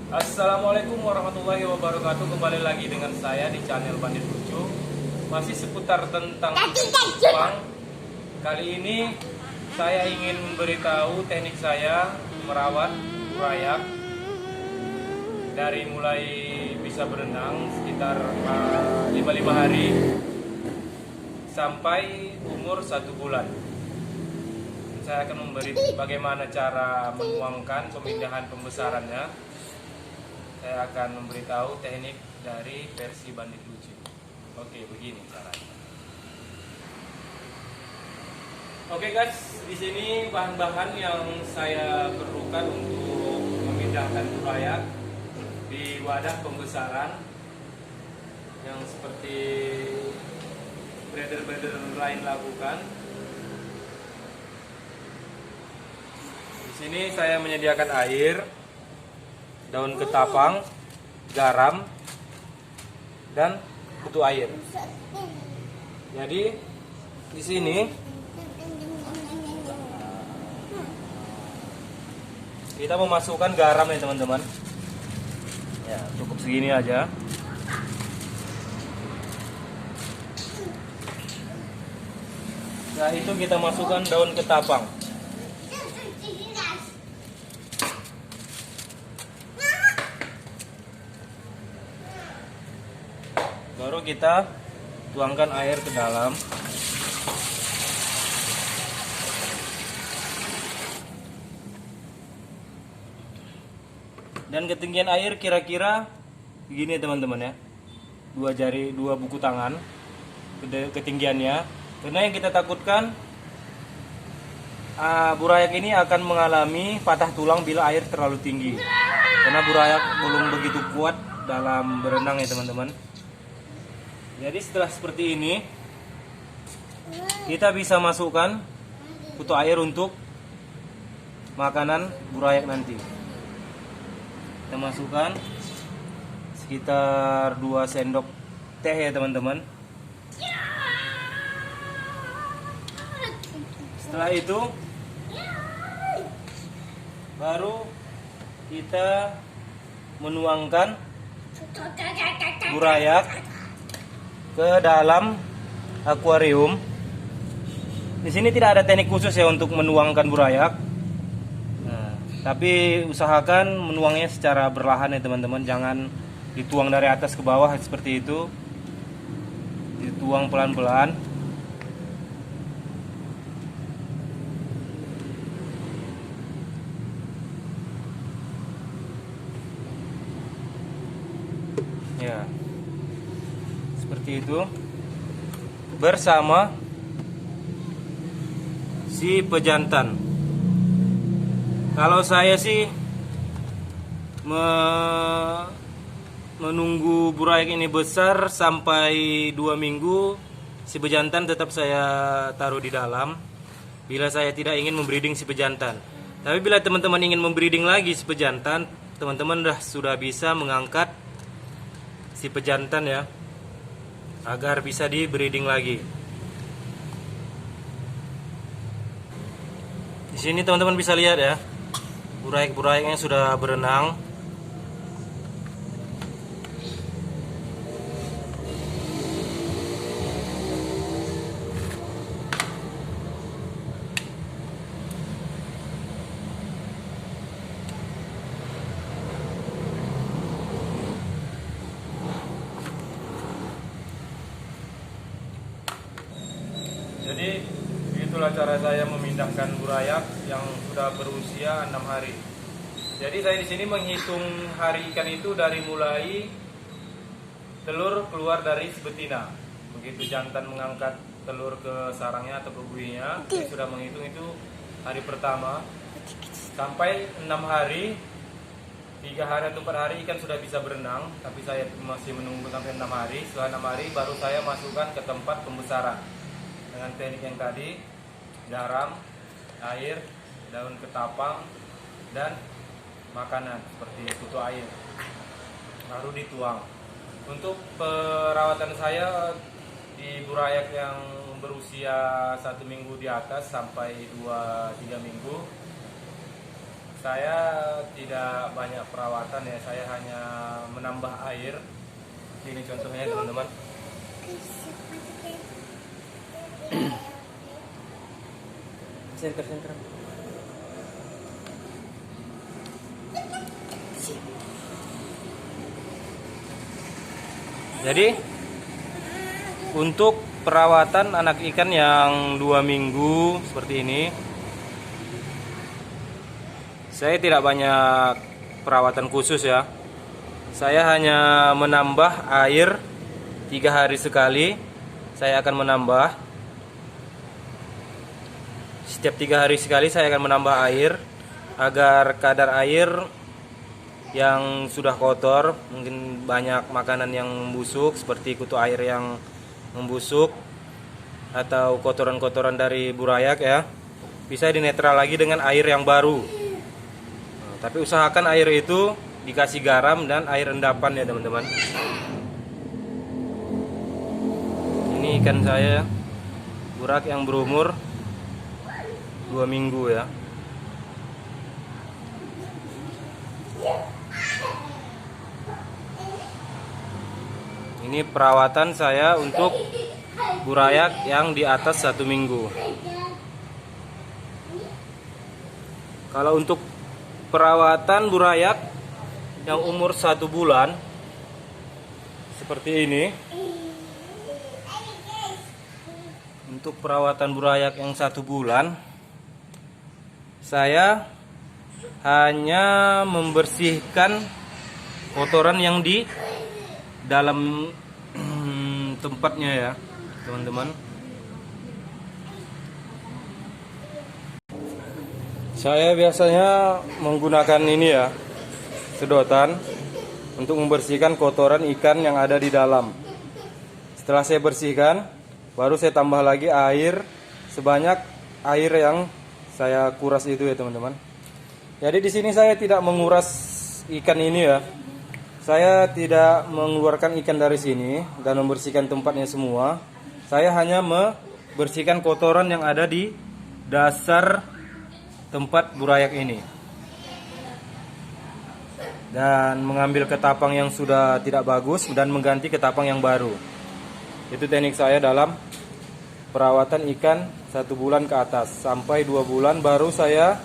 Assalamualaikum warahmatullahi wabarakatuh. Kembali lagi dengan saya di channel Bandit Lucu. Masih seputar tentang Jepang. Kali ini saya ingin memberitahu teknik saya merawat burayak dari mulai bisa berenang sekitar 5 hari sampai umur 1 bulan. Saya akan memberi bagaimana cara menuangkan pemindahan pembesarannya. Saya akan memberitahu teknik dari versi Bandit Lucu. Oke, begini caranya. Oke guys, di sini bahan-bahan yang saya perlukan untuk memindahkan burayak di wadah pembesaran yang seperti breeder-breeder lain lakukan. Di sini saya menyediakan air, daun ketapang, garam, dan kutu air. Jadi di sini kita memasukkan garam ya teman-teman. Ya, cukup segini aja. Nah, itu kita masukkan daun ketapang. Baru kita tuangkan air ke dalam. Dan ketinggian air kira-kira begini teman-teman ya. 2 buku tangan ketinggiannya. Karena yang kita takutkan burayak ini akan mengalami patah tulang bila air terlalu tinggi. Karena burayak belum begitu kuat dalam berenang ya teman-teman. Jadi setelah seperti ini, kita bisa masukkan kutu air untuk makanan burayak nanti. Kita masukkan sekitar 2 sendok teh ya teman-teman. Setelah itu, baru kita menuangkan burayak ke dalam akuarium. Di sini tidak ada teknik khusus ya untuk menuangkan burayak. Nah, tapi usahakan menuangnya secara berlahan ya teman-teman. Jangan dituang dari atas ke bawah seperti itu. Dituang pelan-pelan. Ya. Seperti itu bersama si pejantan. Kalau saya sih menunggu burayak ini besar sampai 2 minggu, si pejantan tetap saya taruh di dalam bila saya tidak ingin membreeding si pejantan. Tapi bila teman-teman ingin membreeding lagi si pejantan, teman-teman sudah bisa mengangkat si pejantan ya, agar bisa di breeding lagi. Di sini teman-teman bisa lihat ya, burayak-burayaknya sudah berenang. Jadi itulah cara saya memindahkan burayak yang sudah berusia 6 hari. Jadi saya di sini menghitung hari ikan itu dari mulai telur keluar dari si betina. Begitu jantan mengangkat telur ke sarangnya atau ke buihnya, saya sudah menghitung itu hari pertama sampai 6 hari. 3 hari atau 4 hari ikan sudah bisa berenang, tapi saya masih menunggu sampai 6 hari. Setelah 6 hari baru saya masukkan ke tempat pembesaran dengan teknik yang tadi, garam, air, daun ketapang, dan makanan seperti kutu air, baru dituang. Untuk perawatan saya di burayak yang berusia 1 minggu di atas sampai 2-3 minggu, Saya tidak banyak perawatan ya, saya hanya menambah air. Ini contohnya teman-teman. Center. Jadi untuk perawatan anak ikan yang 2 minggu seperti ini, saya tidak banyak perawatan khusus ya. Saya hanya menambah air 3 hari sekali. Saya akan menambah setiap 3 hari sekali. Saya akan menambah air agar kadar air yang sudah kotor, mungkin banyak makanan yang membusuk seperti kutu air yang membusuk atau kotoran-kotoran dari burayak ya, bisa dinetral lagi dengan air yang baru. Tapi usahakan air itu dikasih garam dan air endapan ya teman-teman. Ini ikan saya, burak yang berumur 2 minggu ya. Ini perawatan saya untuk burayak yang di atas 1 minggu. Kalau untuk perawatan burayak yang umur 1 bulan seperti ini, untuk perawatan burayak yang 1 bulan, saya hanya membersihkan kotoran yang di dalam tempatnya ya teman-teman. Saya biasanya menggunakan ini ya, sedotan untuk membersihkan kotoran ikan yang ada di dalam. Setelah saya bersihkan, baru saya tambah lagi air sebanyak air yang saya kuras itu ya teman-teman. Jadi di sini saya tidak menguras ikan ini ya. Saya tidak mengeluarkan ikan dari sini dan membersihkan tempatnya semua. Saya hanya membersihkan kotoran yang ada di dasar tempat burayak ini dan mengambil ketapang yang sudah tidak bagus dan mengganti ketapang yang baru. Itu teknik saya dalam perawatan ikan 1 bulan ke atas. Sampai 2 bulan baru saya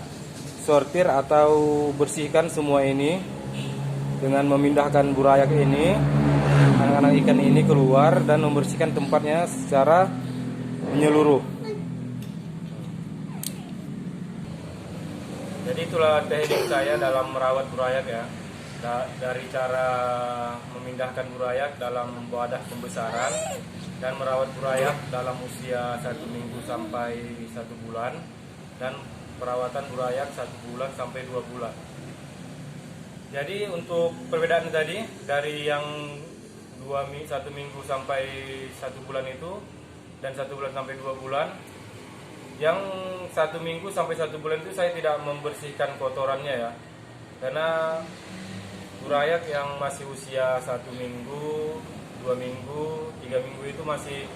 sortir atau bersihkan semua ini dengan memindahkan burayak ini, anak-anak ikan ini keluar dan membersihkan tempatnya secara menyeluruh. Jadi itulah teknik saya dalam merawat burayak ya. Dari cara memindahkan burayak dalam wadah pembesaran dan merawat burayak dalam usia 1 minggu sampai 1 bulan, dan perawatan burayak 1 bulan sampai 2 bulan. Jadi untuk perbedaan tadi dari yang 1 minggu sampai 1 bulan itu dan 1 bulan sampai 2 bulan, yang 1 minggu sampai 1 bulan itu saya tidak membersihkan kotorannya ya, karena burayak yang masih usia 1 minggu, 2 minggu, 3 minggu itu masih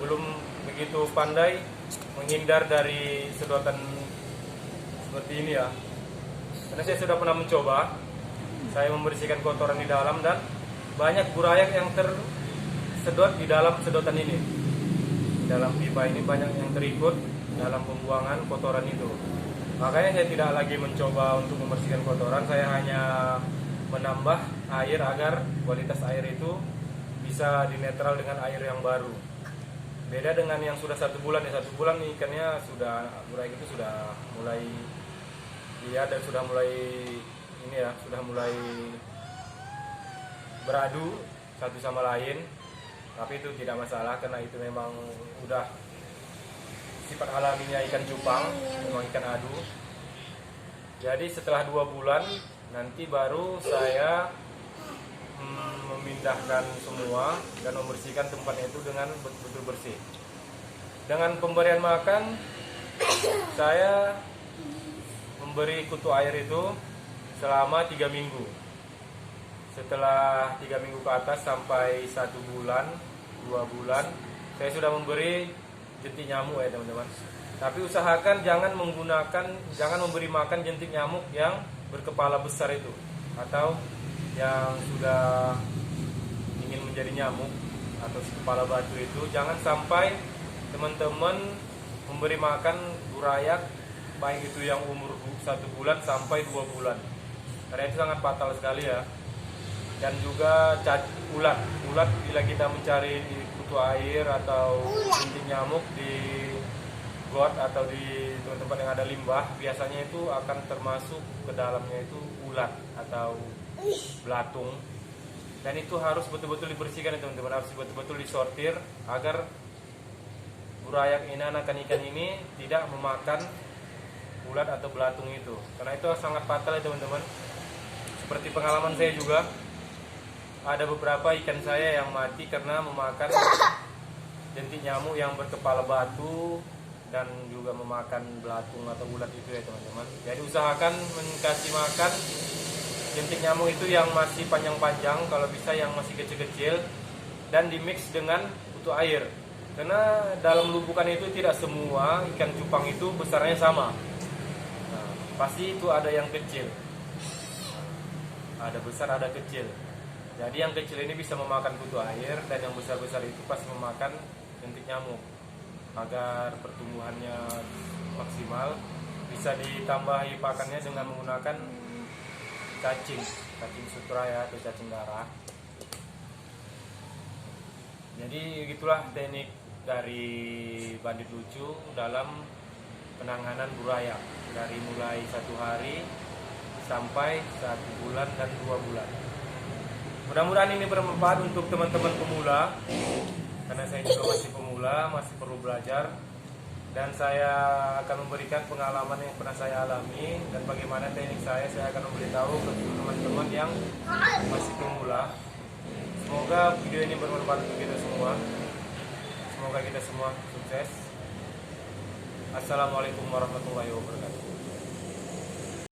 belum begitu pandai menghindar dari sedotan seperti ini ya. Karena saya sudah pernah mencoba, saya membersihkan kotoran di dalam dan banyak burayak yang tersedot di dalam sedotan ini. Di dalam pipa ini banyak yang terikut dalam pembuangan kotoran itu. Makanya saya tidak lagi mencoba untuk membersihkan kotoran, saya hanya menambah air agar kualitas air itu bisa dinetral dengan air yang baru. Beda dengan yang sudah 1 bulan ya, 1 bulan ikannya sudah, burayak itu sudah mulai lihat dan sudah mulai ini ya, sudah mulai beradu satu sama lain. Tapi itu tidak masalah karena itu memang udah sifat alaminya ikan cupang, memang ikan adu. Jadi setelah 2 bulan nanti baru saya memindahkan semua dan membersihkan tempatnya itu dengan betul-betul bersih. Dengan pemberian makan, saya memberi kutu air itu selama 3 minggu. Setelah 3 minggu ke atas sampai 1 bulan, 2 bulan, saya sudah memberi jentik nyamuk ya teman-teman. Tapi usahakan jangan memberi makan jentik nyamuk yang berkepala besar itu, atau yang sudah ingin menjadi nyamuk atau kepala batu itu. Jangan sampai teman-teman memberi makan burayak, baik itu yang umur 1 bulan sampai 2 bulan, karena itu sangat fatal sekali ya. Dan juga ulat bila kita mencari di kutu air atau jentik nyamuk di got atau di tempat yang ada limbah, biasanya itu akan termasuk ke dalamnya itu ulat atau belatung. Dan itu harus betul-betul dibersihkan ya teman-teman, harus betul-betul disortir agar burayak ini, anakan ikan ini tidak memakan ulat atau belatung itu, karena itu sangat fatal ya teman-teman. Seperti pengalaman saya juga, ada beberapa ikan saya yang mati karena memakan jentik nyamuk yang berkepala batu dan juga memakan belatung atau ulat itu ya teman-teman. Jadi usahakan kasih makan jentik nyamuk itu yang masih panjang-panjang, kalau bisa yang masih kecil-kecil, dan dimix dengan kutu air. Karena dalam lubukan itu tidak semua ikan cupang itu besarnya sama. Nah, pasti itu ada yang kecil, ada besar, ada kecil. Jadi yang kecil ini bisa memakan kutu air, dan yang besar-besar itu pasti memakan jentik nyamuk. Agar pertumbuhannya maksimal, bisa ditambahi pakannya dengan menggunakan cacing sutra ya, atau cacing darah. Jadi gitulah teknik dari Bandit Lucu dalam penanganan burayak, dari mulai 1 hari sampai 1 bulan dan 2 bulan. Mudah-mudahan ini bermanfaat untuk teman-teman pemula, karena saya juga masih pemula, masih perlu belajar, dan saya akan memberikan pengalaman yang pernah saya alami dan bagaimana teknik saya akan memberitahu ke teman-teman yang masih pemula. Semoga video ini bermanfaat untuk kita semua. Semoga kita semua sukses. Assalamualaikum warahmatullahi wabarakatuh.